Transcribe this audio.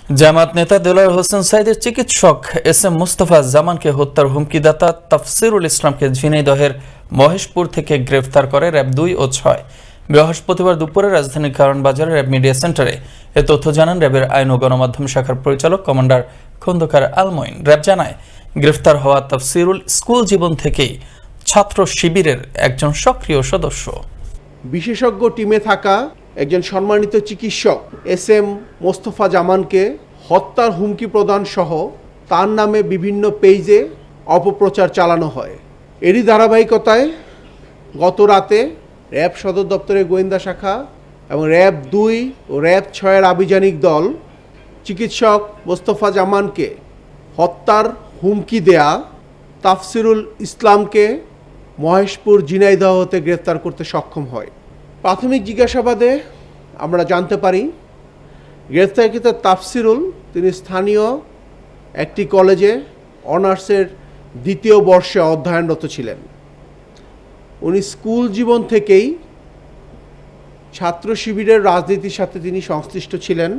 জামায়াত নেতা দেলোয়ার হোসেন সাঈদের চিকিৎসক S M Mustafa জামানকে হত্যার হুমকিদাতা তাফসিরুল ইসলামকে ঝিনাইদহের মহেশপুর থেকে গ্রেফতার করে র্যাব 2 ও 6। বৃহস্পতিবার দুপুরে রাজধানীর কারণবাজার র্যাব মিডিয়া সেন্টারে এ তথ্য জানান র্যাবের আইন ও গণমাধ্যম শাখার পরিচালক কমান্ডার খন্দকার আল মঈন। র্যাব জানায়, গ্রেফতার হওয়া তাফসিরুল স্কুল জীবন থেকেই ছাত্র শিবিরের একজন সক্রিয় সদস্য। বিশেষজ্ঞ টিমে থাকা একজন সম্মানিত চিকিৎসক এস এম মোস্তফা জামানকে হত্যার হুমকি প্রদান সহ তার নামে বিভিন্ন পেজে অপপ্রচার চালানো হয়। এরই ধারাবাহিকতায় গত রাতে র্যাব সদর দপ্তরের গোয়েন্দা শাখা এবং র্যাব 2 ও র্যাব 6-এর আভিযানিক দল চিকিৎসক মোস্তফা জামানকে হত্যার হুমকি দেয়া তাফসিরুল ইসলামকে মহেশপুর ঝিনাইদহ হতে গ্রেফতার করতে সক্ষম হয়। প্রাথমিক জিজ্ঞাসাবাদে আমরা জানতে পারি, গ্রেফতারকৃত তাফসিরুল তিনি স্থানীয় একটি কলেজে অনার্সের 2য় বর্ষে অধ্যয়নরত ছিলেন। উনি স্কুল জীবন থেকেই ছাত্র শিবিরের রাজনীতির সাথে তিনি সংশ্লিষ্ট ছিলেন।